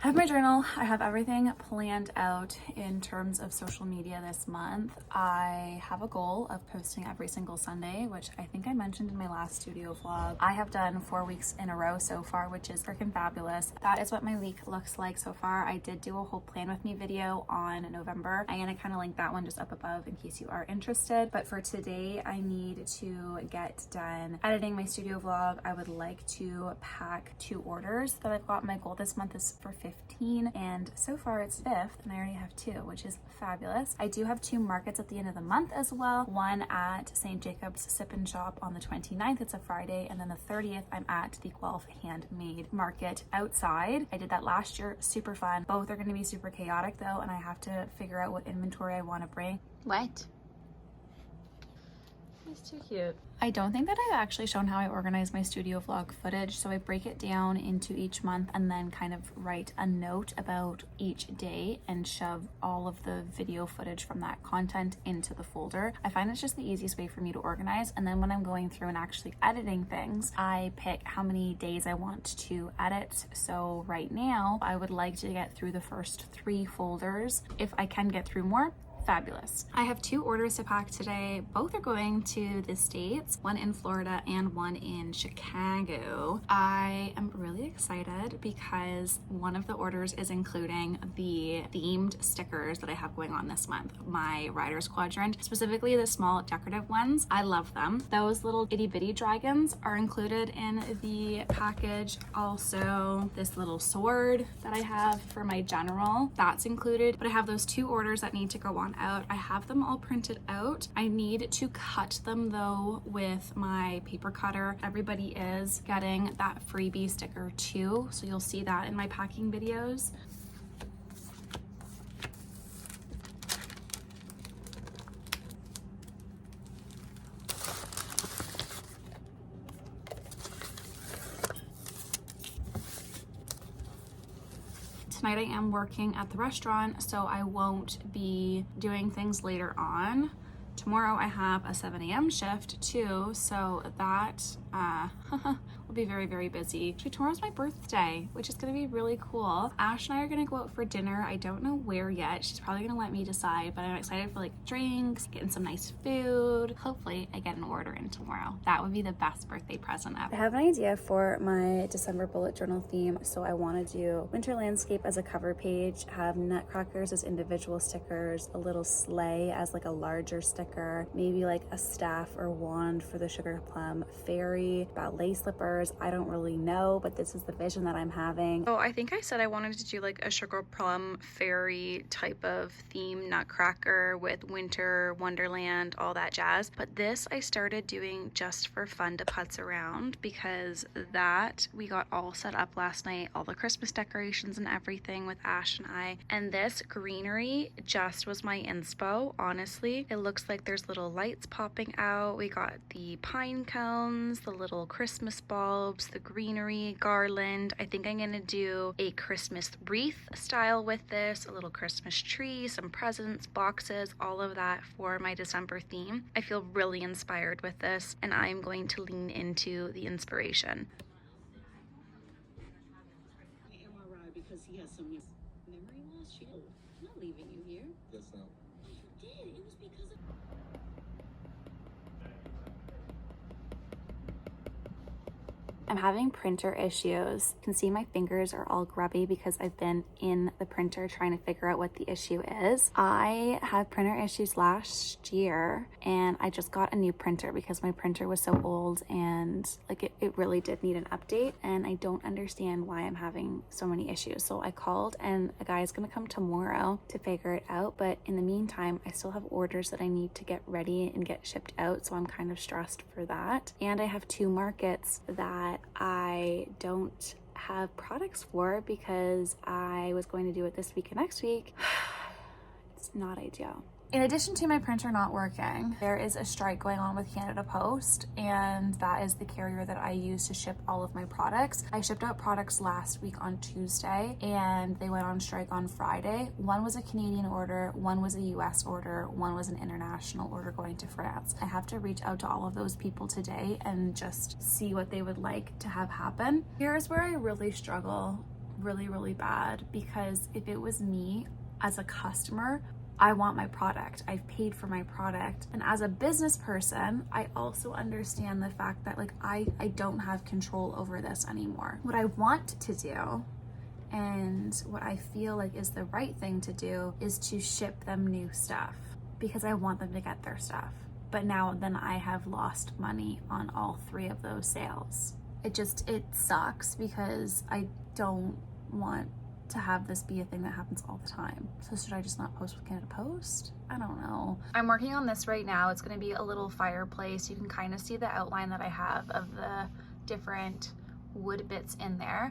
I have my journal. I have everything planned out in terms of social media this month. I have a goal of posting every single Sunday, which I think I mentioned in my last studio vlog. I have done 4 weeks in a row so far, which is freaking fabulous. That is what my week looks like so far. I did do a whole plan with me video on November. I'm gonna kind of link that one just up above in case you are interested. But for today, I need to get done editing my studio vlog. I would like to pack 2 orders that I've got. My goal this month is for 15, and so far it's 5th and I already have 2, which is fabulous. I do have 2 markets at the end of the month as well. One at St. Jacob's Sip and Shop on the 29th, it's a Friday, and then the 30th I'm at the Guelph Handmade market outside. I did that last year, super fun. Both are going to be super chaotic though, and I have to figure out what inventory I want to bring. What? It's too cute. I don't think that I've actually shown how I organize my studio vlog footage. So I break it down into each month and then kind of write a note about each day and shove all of the video footage from that content into the folder. I find it's just the easiest way for me to organize. And then when I'm going through and actually editing things, I pick how many days I want to edit. So right now I would like to get through the first 3 folders. If I can get through more, fabulous. I have 2 orders to pack today. Both are going to the States, one in Florida and one in Chicago. I am really excited because one of the orders is including the themed stickers that I have going on this month. My Rider's Quadrant, specifically the small decorative ones. I love them. Those little itty bitty dragons are included in the package. Also, this little sword that I have for my general, that's included. But I have those 2 orders that need to go on out. I have them all printed out. I need to cut them though with my paper cutter. Everybody is getting that freebie sticker too, so you'll see that in my packing videos. Tonight I am working at the restaurant, so I won't be doing things later on. Tomorrow I have a 7 a.m. shift too, so that will be very, very busy. Actually, tomorrow's my birthday, which is gonna be really cool. Ash and I are gonna go out for dinner. I don't know where yet. She's probably gonna let me decide, but I'm excited for like drinks, getting some nice food. Hopefully I get an order in tomorrow. That would be the best birthday present ever. I have an idea for my December bullet journal theme. So I wanna do winter landscape as a cover page, have nutcrackers as individual stickers, a little sleigh as like a larger sticker, maybe like a staff or wand for the sugar plum fairy, ballet slippers. I don't really know, but this is the vision that I'm having. Oh, I think I said I wanted to do like a sugar plum fairy type of theme nutcracker with winter wonderland, all that jazz. But this I started doing just for fun to putz around, because that we got all set up last night, all the Christmas decorations and everything with Ash and I. And this greenery just was my inspo, honestly. It looks like there's little lights popping out. We got the pine cones, the little Christmas bulbs, the greenery, garland. I think I'm gonna do a Christmas wreath style with this, a little Christmas tree, some presents, boxes, all of that for my December theme. I feel really inspired with this, and I'm going to lean into the inspiration. MRI because he has some memory loss. I'm not leaving you here. Yes, no. Oh, you did. It was because of... I'm having printer issues. You can see my fingers are all grubby because I've been in the printer trying to figure out what the issue is. I had printer issues last year and I just got a new printer because my printer was so old and like it really did need an update, and I don't understand why I'm having so many issues. So I called and a guy is gonna come tomorrow to figure it out, but in the meantime I still have orders that I need to get ready and get shipped out, so I'm kind of stressed for that. And I have 2 markets that I don't have products for because I was going to do it this week and next week. It's not ideal. In addition to my printer not working, there is a strike going on with Canada Post, and that is the carrier that I use to ship all of my products. I shipped out products last week on Tuesday and they went on strike on Friday. One was a Canadian order, one was a US order, one was an international order going to France. I have to reach out to all of those people today and just see what they would like to have happen. Here's where I really struggle really, really bad, because if it was me as a customer, I want my product. I've paid for my product. And as a business person, I also understand the fact that like I don't have control over this anymore. What I want to do, and what I feel like is the right thing to do, is to ship them new stuff, because I want them to get their stuff. But now then I have lost money on all 3 of those sales. It sucks, because I don't want to have this be a thing that happens all the time. So should I just not post with Canada Post? I don't know. I'm working on this right now. It's gonna be a little fireplace. You can kind of see the outline that I have of the different wood bits in there.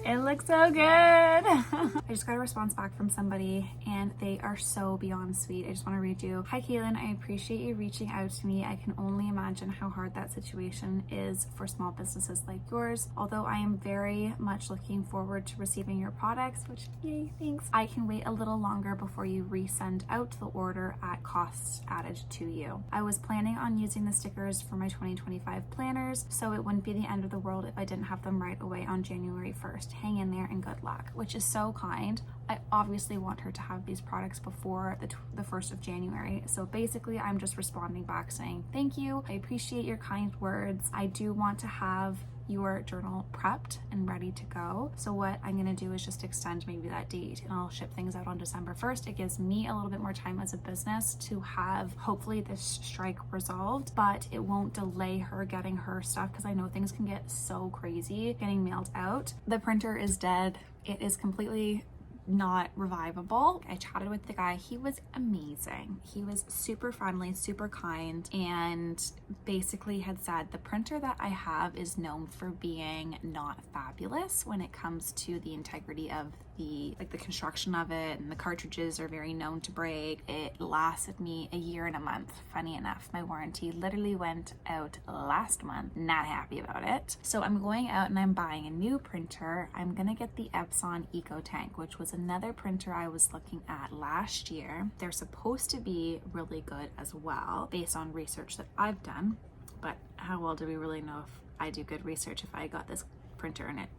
It looks so good. I just got a response back from somebody and they are so beyond sweet. I just want to read you. Hi Kaylin, I appreciate you reaching out to me. I can only imagine how hard that situation is for small businesses like yours. Although I am very much looking forward to receiving your products, which yay, thanks. I can wait a little longer before you resend out the order at costs added to you. I was planning on using the stickers for my 2025 planners, so it wouldn't be the end of the world if I didn't have them right away on January 1st. Hang in there and good luck, which is so kind. I obviously want her to have these products before the 1st of January. So basically I'm just responding back saying, thank you. I appreciate your kind words. I do want to have your journal prepped and ready to go. So what I'm gonna do is just extend maybe that date and I'll ship things out on December 1st. It gives me a little bit more time as a business to have hopefully this strike resolved, but it won't delay her getting her stuff, because I know things can get so crazy getting mailed out. The printer is dead. It is completely not revivable. I chatted with the guy. He was amazing. He was super friendly, super kind, and basically had said the printer that I have is known for being not fabulous when it comes to the integrity of the construction of it, and the cartridges are very known to break. It lasted me a year and a month. Funny enough, my warranty literally went out last month. Not happy about it. So I'm going out and I'm buying a new printer. I'm gonna get the Epson EcoTank, which was another printer I was looking at last year. They're supposed to be really good as well, based on research that I've done, but how well do we really know if I do good research if I got this printer and it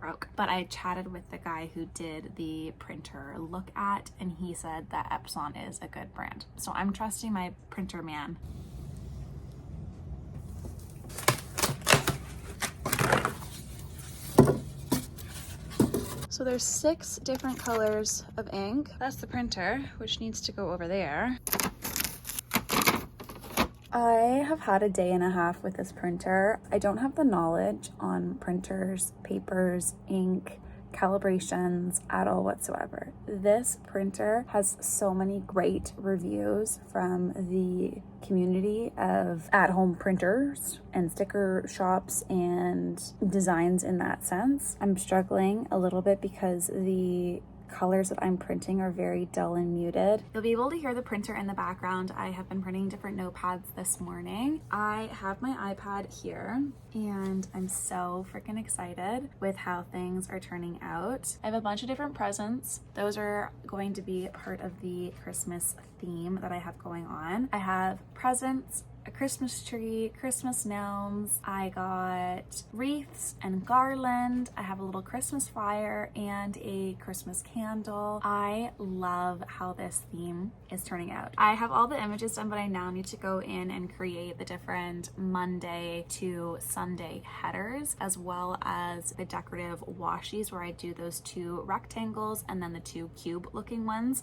broke? But I chatted with the guy who did the printer look at, and he said that Epson is a good brand. So I'm trusting my printer man. So there's 6 different colors of ink. That's the printer, which needs to go over there. I have had a day and a half with this printer. I don't have the knowledge on printers, papers, ink, calibrations at all whatsoever. This printer has so many great reviews from the community of at-home printers and sticker shops and designs in that sense. I'm struggling a little bit because the colors that I'm printing are very dull and muted. You'll be able to hear the printer in the background. I have been printing different notepads this morning. I have my iPad here and I'm so freaking excited with how things are turning out. I have a bunch of different presents. Those are going to be part of the Christmas theme that I have going on. I have presents, a Christmas tree, Christmas gnomes. I got wreaths and garland. I have a little Christmas fire and a Christmas candle. I love how this theme is turning out. I have all the images done, but I now need to go in and create the different Monday to Sunday headers, as well as the decorative washies where I do those 2 rectangles and then the 2 cube looking ones.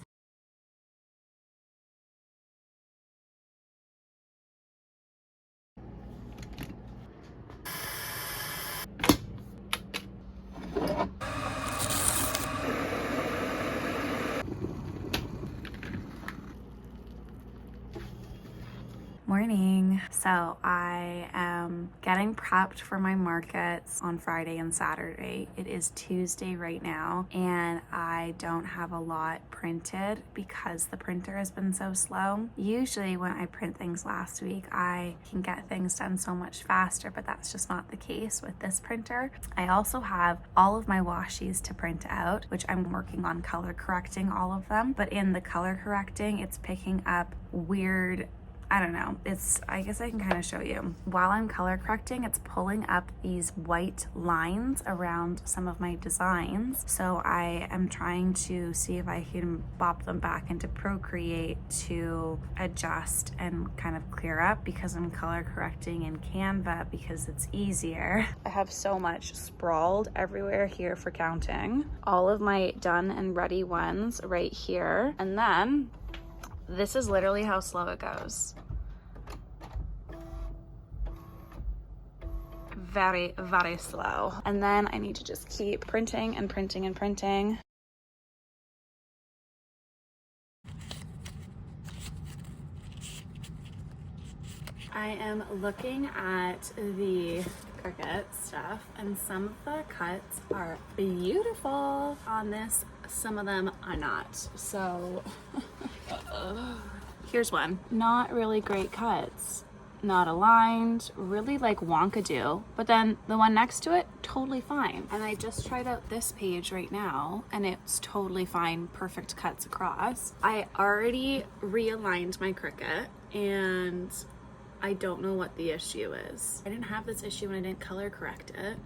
Morning. So I am getting getting prepped for my markets on Friday and Saturday. It is Tuesday right now, and I don't have a lot printed because the printer has been so slow. Usually when I print things last week, I can get things done so much faster, but that's just not the case with this printer. I also have all of my washies to print out, which I'm working on color correcting all of them, but in the color correcting, it's picking up weird, I don't know, I guess I can kind of show you. While I'm color correcting, it's pulling up these white lines around some of my designs. So I am trying to see if I can bop them back into Procreate to adjust and kind of clear up, because I'm color correcting in Canva because it's easier. I have so much sprawled everywhere here for counting. All of my done and ready ones right here. And then this is literally how slow it goes. Very, very slow. And then I need to just keep printing and printing and printing. I am looking at the Cricut stuff, and some of the cuts are beautiful on this. Some of them are not. So here's one. Not really great cuts. Not aligned, really like wonkadoo, but then the one next to it, totally fine. And I just tried out this page right now, and it's totally fine, perfect cuts across. I already realigned my Cricut, and I don't know what the issue is. I didn't have this issue when I didn't color correct it.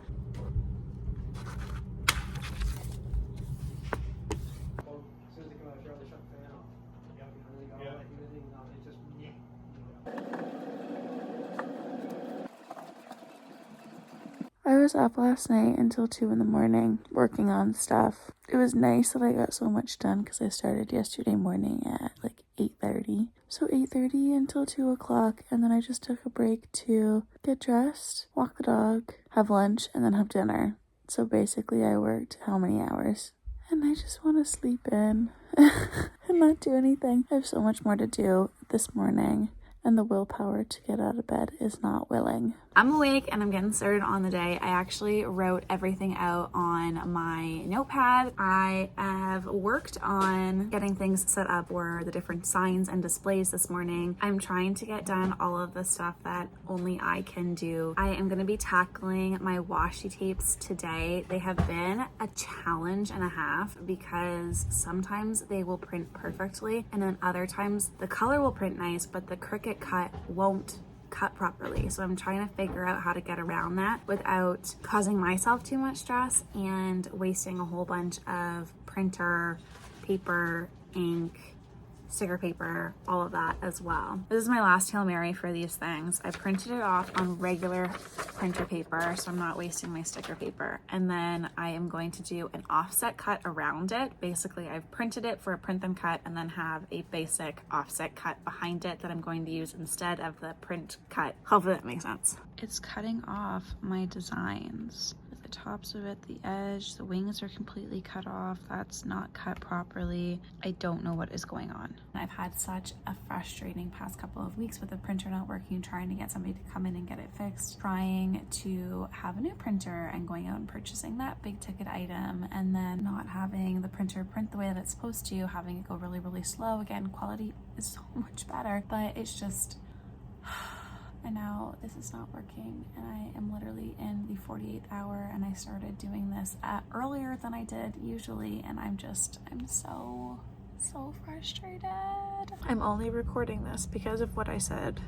I was up last night until 2 in the morning working on stuff. It was nice that I got so much done because I started yesterday morning at like 8:30. So 8:30 until 2 o'clock, and then I just took a break to get dressed, walk the dog, have lunch, and then have dinner. So basically I worked how many hours? And I just want to sleep in and not do anything. I have so much more to do this morning, and the willpower to get out of bed is not willing. I'm awake and I'm getting started on the day. I actually wrote everything out on my notepad. I have worked on getting things set up for the different signs and displays this morning. I'm trying to get done all of the stuff that only I can do. I am going to be tackling my washi tapes today. They have been a challenge and a half because sometimes they will print perfectly, and then other times the color will print nice, but the Cricut cut won't cut properly. So I'm trying to figure out how to get around that without causing myself too much stress and wasting a whole bunch of printer, paper, ink, sticker paper, all of that as well. This is my last Hail Mary for these things. I printed it off on regular printer paper, so I'm not wasting my sticker paper. And then I am going to do an offset cut around it. Basically, I've printed it for a print and cut, and then have a basic offset cut behind it that I'm going to use instead of the print cut. Hopefully that makes sense. It's cutting off my designs. The tops of it, the edge, the wings are completely cut off. That's not cut properly. I don't know what is going on. I've had such a frustrating past couple of weeks with the printer not working, trying to get somebody to come in and get it fixed, trying to have a new printer and going out and purchasing that big ticket item, and then not having the printer print the way that it's supposed to, having it go really, really slow. Again, quality is so much better, but it's just and now this is not working, and I am literally in the 48th hour, and I started doing this earlier than I did usually, and I'm so frustrated. I'm only recording this because of what I said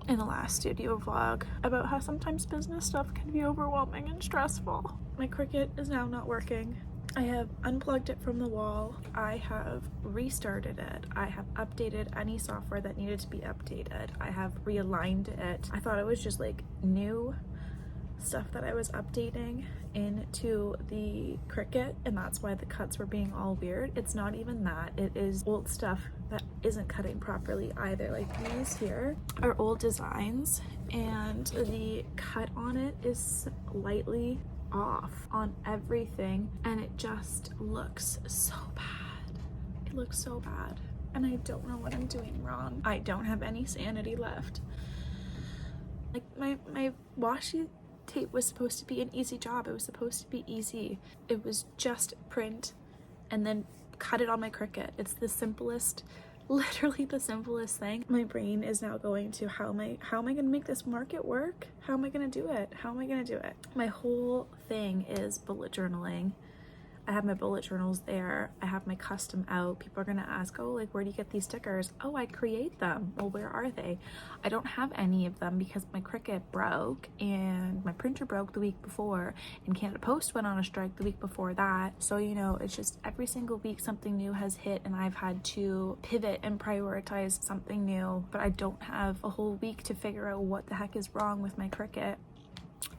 in the last studio vlog about how sometimes business stuff can be overwhelming and stressful. My Cricut is now not working. I have unplugged it from the wall. I have restarted it. I have updated any software that needed to be updated. I have realigned it. I thought it was just like new stuff that I was updating into the Cricut, and that's why the cuts were being all weird. It's not even that. It is old stuff that isn't cutting properly either. Like these here are old designs, and the cut on it is slightly off on everything, and it just looks so bad. It looks so bad, and I don't know what I'm doing wrong. I don't have any sanity left. Like my washi tape was supposed to be an easy job. It was supposed to be easy. It was just print and then cut it on my Cricut. It's the simplest, literally the simplest thing. My brain is now going to how am I gonna make this market work? How am I gonna do it? How am I gonna do it? My whole thing is bullet journaling. I have my bullet journals there. I have my custom out. People are gonna ask, oh, like, where do you get these stickers? Oh, I create them. Well, where are they? I don't have any of them because my Cricut broke and my printer broke the week before and Canada Post went on a strike the week before that. So, you know, it's just every single week something new has hit and I've had to pivot and prioritize something new, but I don't have a whole week to figure out what the heck is wrong with my Cricut.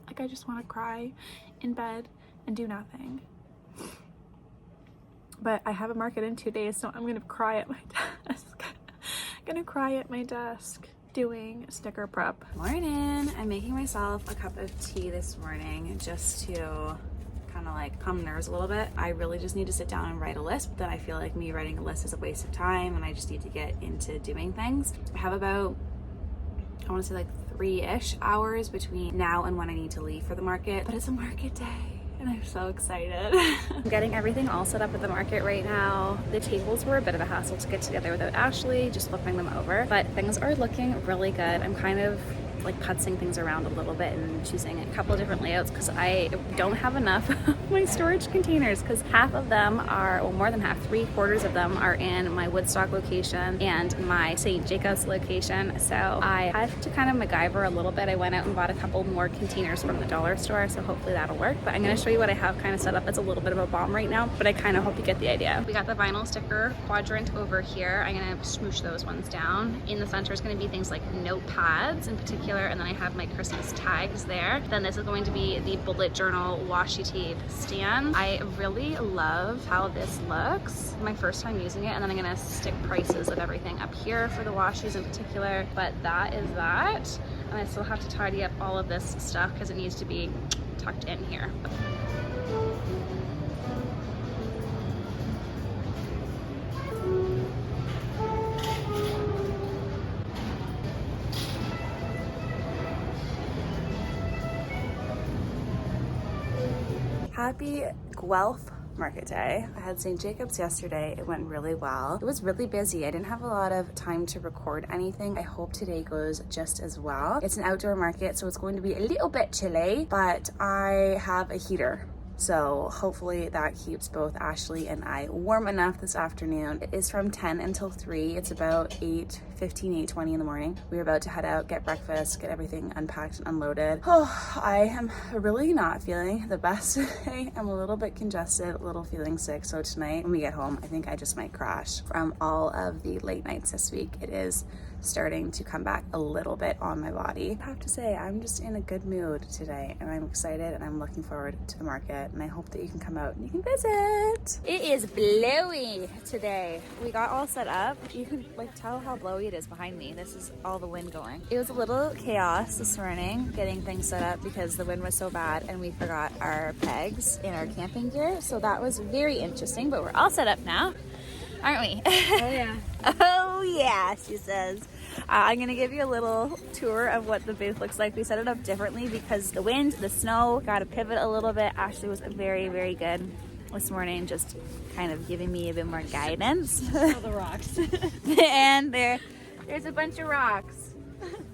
Like, I just wanna cry in bed and do nothing. But I have a market in 2 days, so I'm gonna cry at my desk. Gonna cry at my desk doing sticker prep. Morning! I'm making myself a cup of tea this morning just to kind of like calm nerves a little bit. I really just need to sit down and write a list, but then I feel like me writing a list is a waste of time and I just need to get into doing things. I have about, I want to say like 3-ish hours between now and when I need to leave for the market, but it's a market day. And I'm so excited. I'm getting everything all set up at the market right now. The tables were a bit of a hassle to get together without Ashley, just flipping them over, but things are looking really good. I'm kind of like putzing things around a little bit and choosing a couple of different layouts because I don't have enough of my storage containers because half of them are, well, more than half, 3/4 of them are in my Woodstock location and my St. Jacobs location. So I had to kind of MacGyver a little bit. I went out and bought a couple more containers from the dollar store, so hopefully that'll work. But I'm going to show you what I have kind of set up. It's a little bit of a bomb right now, but I kind of hope you get the idea. We got the vinyl sticker quadrant over here. I'm going to smoosh those ones down. In the center is going to be things like notepads in particular, and then I have my Christmas tags there. Then this is going to be the bullet journal washi tape stand. I really love how this looks. My first time using it, and then I'm gonna stick prices of everything up here for the washies in particular, but that is that. And I still have to tidy up all of this stuff because it needs to be tucked in here. Happy Guelph Market Day. I had St. Jacobs yesterday. It went really well. It was really busy. I didn't have a lot of time to record anything. I hope today goes just as well. It's an outdoor market, so it's going to be a little bit chilly, but I have a heater. So hopefully that keeps both Ashley and I warm enough this afternoon. It is from 10 until 3. It's about 8:15, 8:20 in the morning. We're about to head out, get breakfast, get everything unpacked and unloaded. Oh, I am really not feeling the best today. I'm a little bit congested, a little feeling sick. So tonight when we get home, I think I just might crash from all of the late nights this week. It is starting to come back a little bit on my body. I have to say, I'm just in a good mood today and I'm excited and I'm looking forward to the market and I hope that you can come out and you can visit. It is blowy today. We got all set up. You can like tell how blowy it is behind me. This is all the wind going. It was a little chaos this morning getting things set up because the wind was so bad and we forgot our pegs in our camping gear. So that was very interesting, but we're all set up now. Aren't we? Oh yeah. Oh yeah, she says. I'm gonna give you a little tour of what the booth looks like. We set it up differently because the wind, the snow, got to pivot a little bit. Ashley was very, very good this morning, just kind of giving me a bit more guidance. All the rocks. And there's a bunch of rocks.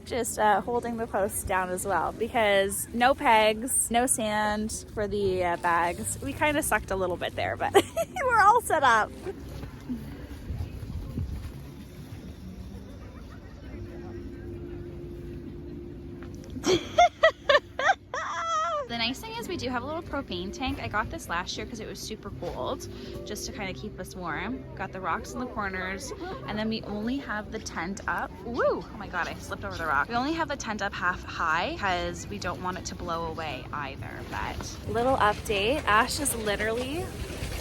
Just holding the posts down as well because no pegs, no sand for the bags. We kind of sucked a little bit there, but we're all set up. The nice thing is we do have a little propane tank. I got this last year because it was super cold, just to kind of keep us warm. Got the rocks in the corners, and then we only have the tent up. Woo! Oh my god, I slipped over the rock. We only have the tent up half high because we don't want it to blow away either. But little update, Ash is literally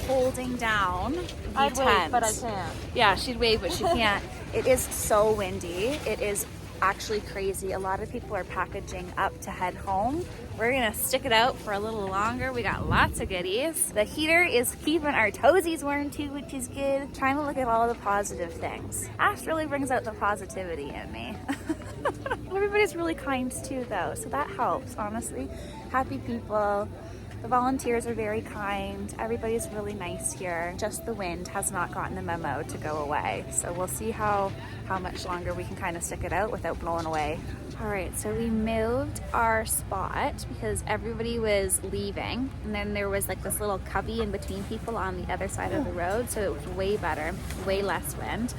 holding down the tent. Wave, but I can't. Yeah, she'd wave, but she can't. It is so windy. It is actually crazy. A lot of people are packaging up to head home. We're gonna stick it out for a little longer. We got lots of goodies. The heater is keeping our toesies warm too, which is good. Trying to look at all the positive things. Ash really brings out the positivity in me. Everybody's really kind too though, so that helps, honestly. Happy people. The volunteers are very kind. Everybody's really nice here. Just the wind has not gotten the memo to go away. So we'll see how much longer we can kind of stick it out without blowing away. All right, so we moved our spot because everybody was leaving. And then there was like this little cubby in between people on the other side of the road. So it was way better, way less wind.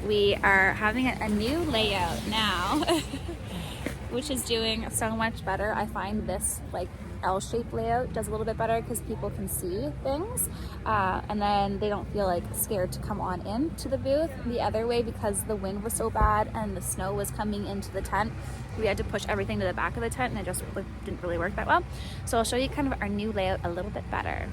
We are having a new layout now, which is doing so much better. I find this like L-shaped layout does a little bit better because people can see things and then they don't feel like scared to come on into the booth. The other way, because the wind was so bad and the snow was coming into the tent, we had to push everything to the back of the tent and it just didn't really work that well. So I'll show you kind of our new layout a little bit better.